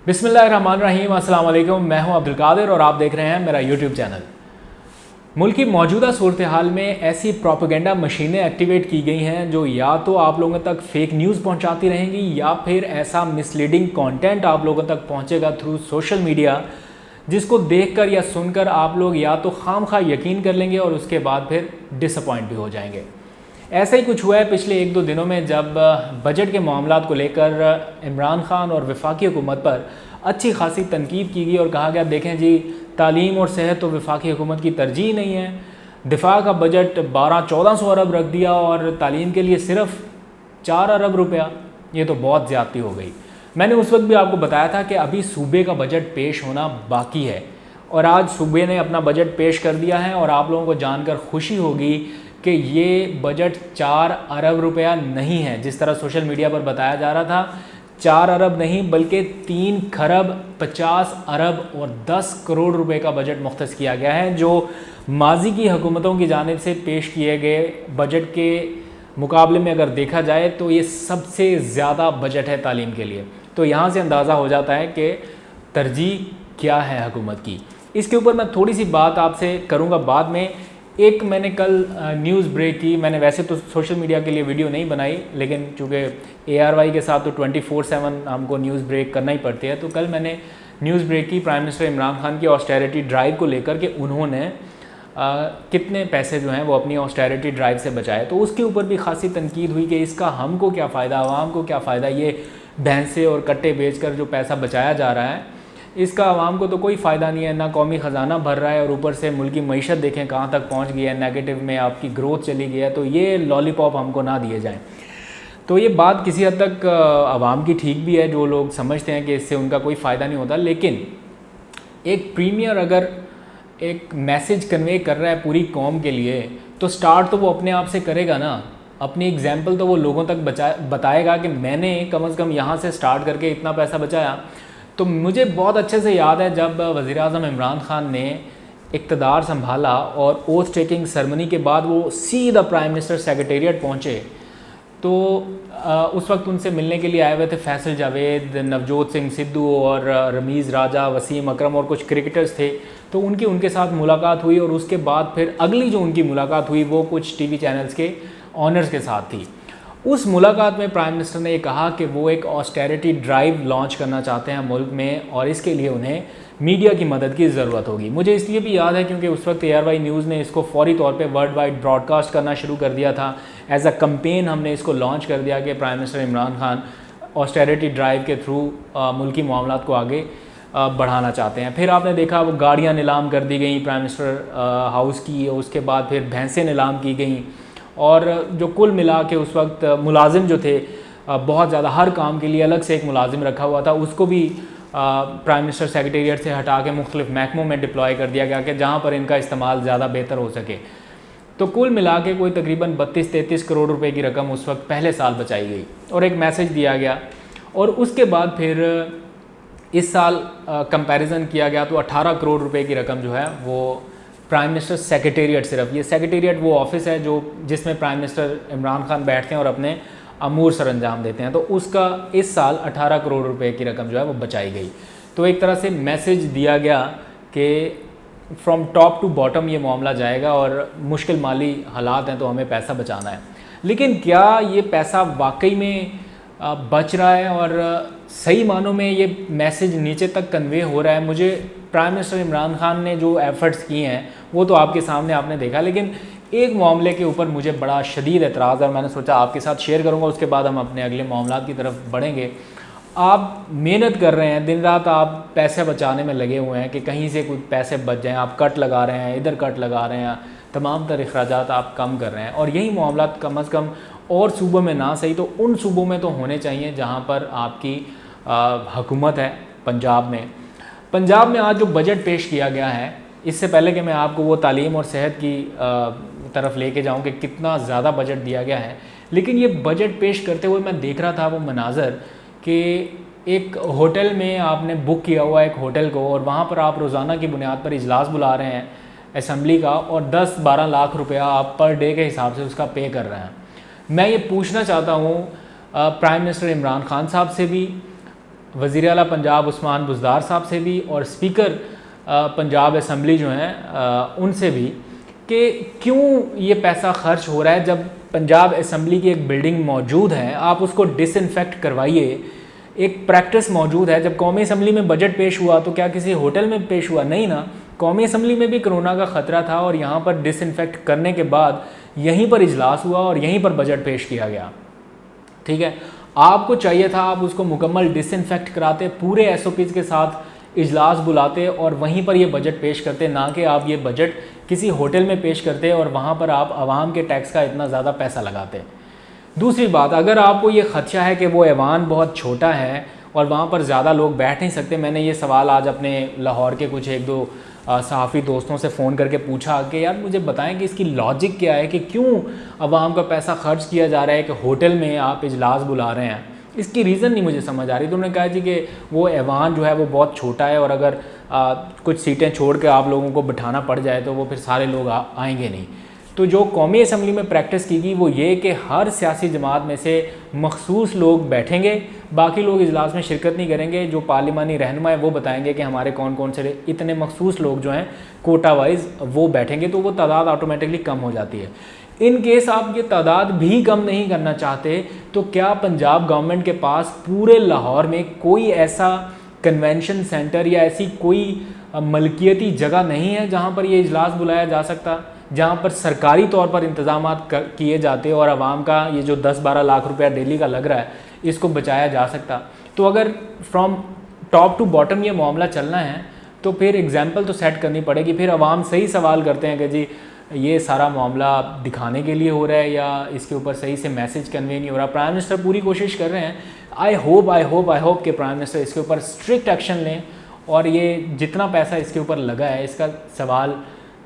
बिस्मिल्लाहिर्रहमानिर्रहीम, अस्सलाम वालेकुम। मैं हूं अब्दुल कादिर और आप देख रहे हैं मेरा यूट्यूब चैनल। मुल्क की मौजूदा सूरत हाल में ऐसी प्रोपेगेंडा मशीनें एक्टिवेट की गई हैं जो या तो आप लोगों तक फेक न्यूज़ पहुंचाती रहेंगी या फिर ऐसा मिसलीडिंग कंटेंट आप लोगों तक पहुंचेगा थ्रू सोशल मीडिया, जिसको देखकर या सुनकर आप लोग या तो खामखा यकीन कर लेंगे और उसके बाद फिर डिसअपॉइंट भी हो जाएंगे। ऐसा ही कुछ हुआ है पिछले 1-2 दिनों में, जब बजट के मामलात को लेकर इमरान खान और वफाकी हुकूमत पर अच्छी खासी तनकीद की गई और कहा गया देखें जी, तालीम और सेहत तो वफाकी हुकूमत की तरजीह नहीं है। दिफा का बजट 1200-1400 अरब रख दिया और तालीम के लिए सिर्फ 4 अरब रुपया, ये तो बहुत ज़्यादती हो गई। मैंने उस वक्त भी आपको बताया था कि अभी सूबे का बजट पेश होना बाकी है और आज सूबे ने अपना बजट पेश कर दिया है और आप लोगों को जानकर खुशी होगी कि ये बजट 4 अरब रुपया नहीं है जिस तरह सोशल मीडिया पर बताया जा रहा था। 4 अरब नहीं बल्कि 3 खरब 50 अरब और 10 करोड़ रुपए का बजट मुख्तस किया गया है, जो माजी की हुकूमतों की जानिब से पेश किए गए बजट के मुकाबले में अगर देखा जाए तो ये सबसे ज़्यादा बजट है तालीम के लिए। तो यहाँ से अंदाज़ा हो जाता है कि तरजीह क्या है हुकूमत की। इसके ऊपर मैं थोड़ी सी बात आपसे करूँगा बाद में। एक मैंने कल न्यूज़ ब्रेक की, मैंने वैसे तो सोशल मीडिया के लिए वीडियो नहीं बनाई, लेकिन चूँकि ARY के साथ तो 24/7 हमको न्यूज़ ब्रेक करना ही पड़ती है, तो कल मैंने न्यूज़ ब्रेक की प्राइम मिनिस्टर इमरान खान की ऑस्टेरिटी ड्राइव को लेकर कि उन्होंने कितने पैसे जो हैं वो अपनी ऑस्टेरिटी ड्राइव से बचाए। तो उसके ऊपर भी खासी तनकीद हुई कि इसका हमको क्या फ़ायदा, आवाम को क्या फ़ायदा, ये भैंसे और कट्टे बेचकर जो पैसा बचाया जा रहा है इसका आवाम को तो कोई फ़ायदा नहीं है, ना कौमी ख़जाना भर रहा है और ऊपर से मुल्क की मईशत देखें कहाँ तक पहुँच गई है, नेगेटिव में आपकी ग्रोथ चली गई है। तो ये लॉलीपॉप हमको ना दिए जाएं। तो ये बात किसी हद तक आवाम की ठीक भी है, जो लोग समझते हैं कि इससे उनका कोई फ़ायदा नहीं होता। लेकिन एक प्रीमियर अगर एक मैसेज कन्वे कर रहा है पूरी कौम के लिए, तो स्टार्ट तो वो अपने आप से करेगा ना। अपनी एग्जाम्पल तो वो लोगों तक बताएगा कि मैंने कम से कम यहाँ से स्टार्ट करके इतना पैसा बचाया। तो मुझे बहुत अच्छे से याद है जब वज़ीर-ए-आज़म इमरान खान ने इक़्तिदार संभाला और ओथ टेकिंग सेरेमनी के बाद वो सीधा प्राइम मिनिस्टर सेक्रेटेरिएट पहुँचे, तो उस वक्त उनसे मिलने के लिए आए हुए थे फैसल जावेद, नवजोत सिंह सिद्धू और रमीज़ राजा, वसीम अकरम और कुछ क्रिकेटर्स थे। तो उनके साथ मुलाकात हुई और उसके बाद फिर अगली जो उनकी मुलाकात हुई वो कुछ TV चैनल्स के ऑनर्स के साथ थी। उस मुलाकात में प्राइम मिनिस्टर ने ये कहा कि वो एक ऑस्टेरिटी ड्राइव लॉन्च करना चाहते हैं मुल्क में और इसके लिए उन्हें मीडिया की मदद की ज़रूरत होगी। मुझे इसलिए भी याद है क्योंकि उस वक्त ARY न्यूज़ ने इसको फौरी तौर पे वर्ल्ड वाइड ब्रॉडकास्ट करना शुरू कर दिया था। एज अ कंपेन हमने इसको लॉन्च कर दिया कि prime minister Imran Khan austerity drive के थ्रू मुल्की मामलात को आगे बढ़ाना चाहते हैं। फिर आपने देखा वो गाड़ियाँ नीलाम कर दी गई प्राइम मिनिस्टर हाउस की, उसके बाद फिर भैंसें नीलाम की गई और जो कुल मिला के उस वक्त मुलाजिम जो थे बहुत ज़्यादा, हर काम के लिए अलग से एक मुलाजिम रखा हुआ था, उसको भी प्राइम मिनिस्टर सेक्रेटेरिएट से हटा के मुख्तलिफ महकमों में डिप्लॉय कर दिया गया कि जहाँ पर इनका इस्तेमाल ज़्यादा बेहतर हो सके। तो कुल मिला के कोई तकरीबन 32-33 करोड़ रुपए की रकम उस वक्त पहले साल बचाई गई और एक मैसेज दिया गया। और उसके बाद फिर इस साल कंपैरिजन किया गया तो 18 करोड़ रुपए की रकम जो है वो प्राइम मिनिस्टर सेक्रेटेरिएट, सिर्फ ये सेक्रेटेरिएट वो ऑफिस है जो जिसमें प्राइम मिनिस्टर इमरान खान बैठते हैं और अपने अमूर सर अंजाम देते हैं, तो उसका इस साल 18 करोड़ रुपए की रकम जो है वो बचाई गई। तो एक तरह से मैसेज दिया गया कि फ्रॉम टॉप टू बॉटम ये मामला जाएगा और मुश्किल माली हालात हैं तो हमें पैसा बचाना है। लेकिन क्या ये पैसा वाकई में बच रहा है और सही मानों में ये मैसेज नीचे तक कन्वे हो रहा है? मुझे प्राइम मिनिस्टर इमरान खान ने जो एफ़र्ट्स किए हैं वो तो आपके सामने आपने देखा, लेकिन एक मामले के ऊपर मुझे बड़ा शदीद एतराज़ है और मैंने सोचा आपके साथ शेयर करूंगा, उसके बाद हम अपने अगले मामलात की तरफ बढ़ेंगे। आप मेहनत कर रहे हैं, दिन रात आप पैसे बचाने में लगे हुए हैं कि कहीं से कुछ पैसे बच जाएँ, आप कट लगा रहे हैं, इधर कट लगा रहे हैं, तमाम तरह अखराजात आप कम कर रहे हैं और यही मामलात कम अज़ कम और सूबों में ना सही तो उन सूबों में तो होने चाहिए जहाँ पर आपकी हुकूमत है। पंजाब में आज जो बजट पेश किया गया है, इससे पहले कि मैं आपको वो तालीम और सेहत की तरफ लेके जाऊँ कि कितना ज़्यादा बजट दिया गया है, लेकिन ये बजट पेश करते हुए मैं देख रहा था वो मनाज़र कि एक होटल में आपने बुक किया हुआ एक होटल को और वहाँ पर आप रोज़ाना की बुनियाद पर इजलास बुला रहे हैं असम्बली का और 10-12 लाख रुपया आप पर डे के हिसाब से उसका पे कर रहे हैं। मैं ये पूछना चाहता हूँ प्राइम मिनिस्टर इमरान खान साहब से भी वज़ीर आला पंजाब उस्मान बुज़दार साहब से भी और स्पीकर पंजाब असम्बली जो हैं उनसे भी कि क्यों ये पैसा खर्च हो रहा है। जब पंजाब असम्बली की एक बिल्डिंग मौजूद है, आप उसको डिसइंफेक्ट करवाइए। एक प्रैक्टिस मौजूद है। जब कौमी असम्बली में बजट पेश हुआ तो क्या किसी होटल में पेश हुआ? नहीं ना, कौमी असम्बली में भी कोरोना का ख़तरा था और यहाँ पर डिसइंफेक्ट करने के बाद यहीं पर इजलास हुआ और यहीं पर बजट पेश किया गया। ठीक है, आपको चाहिए था आप उसको मुकम्मल डिसइंफेक्ट कराते, पूरे SOPs के साथ इजलास बुलाते और वहीं पर ये बजट पेश करते, ना कि आप ये बजट किसी होटल में पेश करते और वहाँ पर आप आवाम के टैक्स का इतना ज़्यादा पैसा लगाते। दूसरी बात, अगर आपको ये ख़दशा है कि वो ऐवान बहुत छोटा है और वहाँ पर ज़्यादा लोग बैठ नहीं सकते, मैंने ये सवाल आज अपने लाहौर के कुछ एक दो सहाफ़ी दोस्तों से फ़ोन करके पूछा कि यार मुझे बताएं कि इसकी लॉजिक क्या है कि क्यों अवाम का पैसा खर्च किया जा रहा है कि होटल में आप इजलास बुला रहे हैं। इसकी रीज़न नहीं मुझे समझ आ रही। तो उन्होंने कहा जी कि वो ऐवान जो है वो बहुत छोटा है और अगर कुछ सीटें छोड़ के आप लोगों को बिठाना पड़ जाए तो वो फिर सारे लोग आएंगे नहीं। तो जो कौमी असम्बली में प्रैक्टिस की गई वो ये कि हर सियासी जमात में से मखसूस लोग बैठेंगे, बाकी लोग इजलास में शिरकत नहीं करेंगे। जो पार्लिमानी रहनुमा है वो बताएंगे कि हमारे कौन कौन से इतने मखसूस लोग जो हैं कोटा वाइज वो बैठेंगे, तो वो तादाद ऑटोमेटिकली कम हो जाती है। इन केस आप ये तादाद भी कम नहीं करना चाहते तो क्या पंजाब गवर्नमेंट के पास पूरे लाहौर में कोई ऐसा कन्वेंशन सेंटर या ऐसी कोई मलकियती जगह नहीं है जहाँ पर ये इजलास बुलाया जा सकता, जहाँ पर सरकारी तौर पर इंतजाम किए जाते और आवाम का ये जो 10-12 लाख रुपया डेली का लग रहा है इसको बचाया जा सकता? तो अगर फ्रॉम टॉप टू बॉटम ये मामला चलना है तो फिर एग्जाम्पल तो सेट करनी पड़ेगी। फिर आवाम सही सवाल करते हैं कि जी ये सारा मामला दिखाने के लिए हो रहा है या इसके ऊपर सही से मैसेज कन्वे नहीं हो रहा। प्राइम मिनिस्टर पूरी कोशिश कर रहे हैं। आई होप कि प्राइम मिनिस्टर इसके ऊपर स्ट्रिक्ट एक्शन लें और ये जितना पैसा इसके ऊपर लगा है इसका सवाल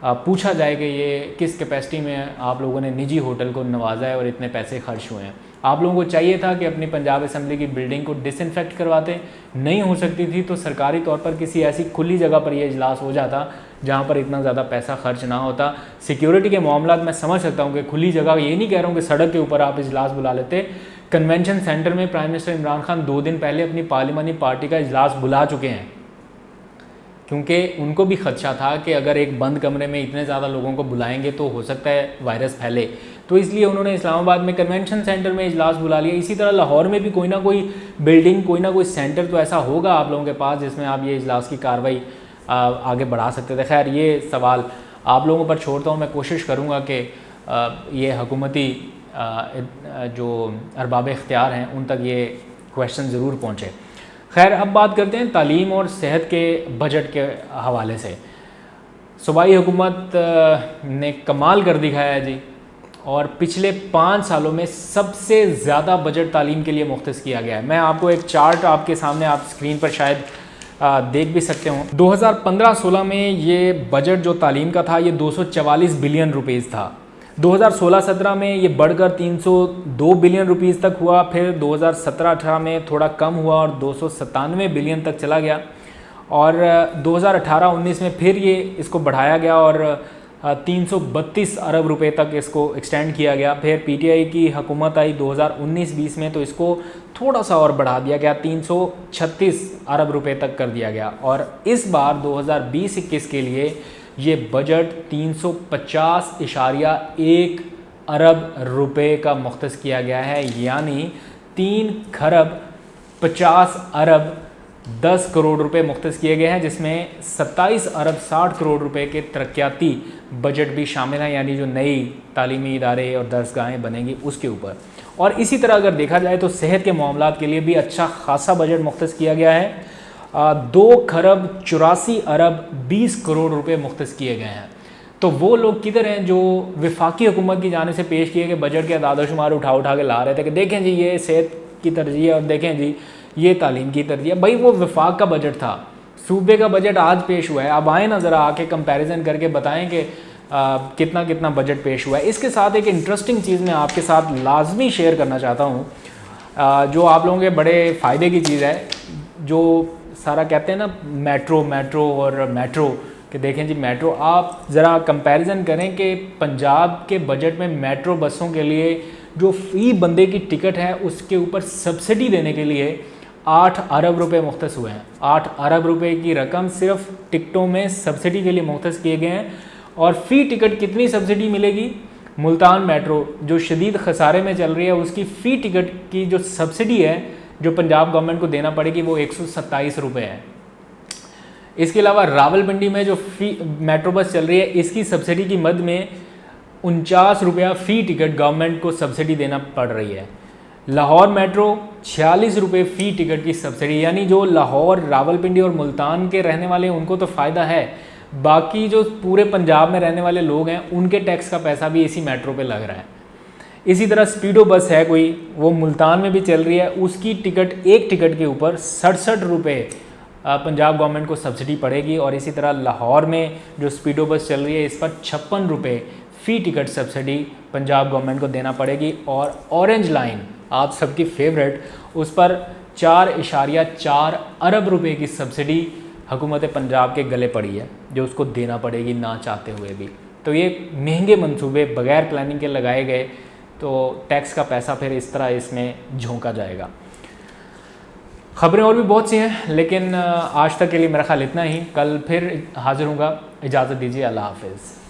पूछा जाए कि ये किस कैपेसिटी में आप लोगों ने निजी होटल को नवाजा है और इतने पैसे खर्च हुए हैं। आप लोगों को चाहिए था कि अपनी पंजाब असम्बली की बिल्डिंग को डिसइंफेक्ट करवाते, नहीं हो सकती थी तो सरकारी तौर पर किसी ऐसी खुली जगह पर यह इजलास हो जाता जहाँ पर इतना ज़्यादा पैसा खर्च ना होता। सिक्योरिटी के मामला मैं समझ सकता हूँ कि खुली जगह, ये नहीं कह रहा हूँ कि सड़क के ऊपर आप इजलास बुला लेते। कन्वेंशन सेंटर में प्राइम मिनिस्टर इमरान खान 2 दिन पहले अपनी पार्लिमानी पार्टी का इजलास बुला चुके हैं, क्योंकि उनको भी खदशा था कि अगर एक बंद कमरे में इतने ज़्यादा लोगों को बुलाएंगे तो हो सकता है वायरस फैले। तो इसलिए उन्होंने इस्लामाबाद में कन्वेंशन सेंटर में इजलास बुला लिया। इसी तरह लाहौर में भी कोई ना कोई बिल्डिंग, कोई ना कोई सेंटर तो ऐसा होगा आप लोगों के पास जिसमें आप ये इजलास की कार्रवाई आगे बढ़ा सकते थे। खैर ये सवाल आप लोगों पर छोड़ता हूँ। मैं कोशिश करूँगा कि ये हुकूमती जो अरबाब इख्तियार हैं उन तक ये क्वेश्चन ज़रूर पहुँचे। खैर अब बात करते हैं तालीम और सेहत के बजट के हवाले से। सूबाई हुकूमत ने कमाल कर दिखाया है जी, और पिछले 5 सालों में सबसे ज़्यादा बजट तालीम के लिए मुख्तस किया गया है। मैं आपको एक चार्ट आपके सामने, आप स्क्रीन पर शायद देख भी सकते हो। 2015-16 में ये बजट जो तालीम का था ये 244 बिलियन रुपीज़ था। 2016-17 में ये बढ़कर 302 बिलियन रुपीज़ तक हुआ। फिर 2017-18 में थोड़ा कम हुआ और 297 बिलियन तक चला गया। और 2018-19 में फिर ये इसको बढ़ाया गया और 332 अरब रुपए तक इसको एक्सटेंड किया गया। फिर पीटीआई की हुकूमत आई 2019-20 में तो इसको थोड़ा सा और बढ़ा दिया गया, 336 अरब रुपए तक कर दिया गया। और इस बार 2020-21 के लिए ये बजट 350.1 अरब रुपए का मुख्तस किया गया है, यानी 3 खरब 50 अरब 10 करोड़ रुपए मुख्तस किए गए हैं, जिसमें 27 अरब 60 करोड़ रुपए के तरक्याती बजट भी शामिल हैं, यानी जो नई तालीमी इदारे और दरसगाहें बनेंगी उसके ऊपर। और इसी तरह अगर देखा जाए तो सेहत के मामलात के लिए भी अच्छा खासा बजट मुख्तस किया गया है। 2 खरब 84 अरब 20 करोड़ रुपए मुख्तस किए गए हैं। तो वो लोग किधर हैं जो वफाकी हुकूमत की जाने से पेश किए गए बजट के अदाद-ओ-शुमार उठा के ला रहे थे कि देखें जी ये सेहत की तरजीह है और देखें जी ये तालीम की तरजीह है। भाई वो वफाक का बजट था, सूबे का बजट आज पेश हुआ है। अब आए ना ज़रा आके कंपैरिजन करके बताएं कि कितना कितना बजट पेश हुआ है। इसके साथ एक इंटरेस्टिंग चीज़ मैं आपके साथ लाजमी शेयर करना चाहता हूँ, जो आप लोगों के बड़े फ़ायदे की चीज़ है। जो सारा कहते हैं ना मेट्रो कि देखें जी मेट्रो, आप ज़रा कंपैरिजन करें कि पंजाब के बजट में मेट्रो बसों के लिए जो फ़ी बंदे की टिकट है उसके ऊपर सब्सिडी देने के लिए 8 अरब रुपए मुख्तस हुए हैं। 8 अरब रुपए की रकम सिर्फ टिकटों में सब्सिडी के लिए मुख्तस किए गए हैं। और फ़ी टिकट कितनी सब्सिडी मिलेगी? मुल्तान मेट्रो जो शदीद खसारे में चल रही है, उसकी फ़ी टिकट की जो सब्सिडी है जो पंजाब गवर्नमेंट को देना पड़ेगी वो 127 रुपये है। इसके अलावा रावलपिंडी में जो मेट्रो बस चल रही है, इसकी सब्सिडी की मद में 49 रुपया फ़ी टिकट गवर्नमेंट को सब्सिडी देना पड़ रही है। लाहौर मेट्रो 46 रुपये फ़ी टिकट की सब्सिडी, यानी जो लाहौर, रावलपिंडी और मुल्तान के रहने वाले हैं उनको तो फ़ायदा है, बाकी जो पूरे पंजाब में रहने वाले लोग हैं उनके टैक्स का पैसा भी इसी मेट्रो पे लग रहा है। इसी तरह स्पीडो बस है कोई, वो मुल्तान में भी चल रही है, उसकी टिकट, एक टिकट के ऊपर 67 रुपये पंजाब गवर्नमेंट को सब्सिडी पड़ेगी। और इसी तरह लाहौर में जो स्पीडो बस चल रही है, इस पर 56 रुपये फ़ी टिकट सब्सिडी पंजाब गवर्नमेंट को देना पड़ेगी। और ऑरेंज लाइन आप सबकी फेवरेट, उस पर 4.4 अरब रुपए की सब्सिडी हुकूमत पंजाब के गले पड़ी है, जो उसको देना पड़ेगी ना चाहते हुए भी। तो ये महंगे मंसूबे बगैर प्लानिंग के लगाए गए, तो टैक्स का पैसा फिर इस तरह इसमें झोंका जाएगा। खबरें और भी बहुत सी हैं, लेकिन आज तक के लिए मेरा ख्याल इतना ही। कल फिर हाजिर होऊंगा, इजाज़त दीजिए, अल्लाह हाफ़िज़।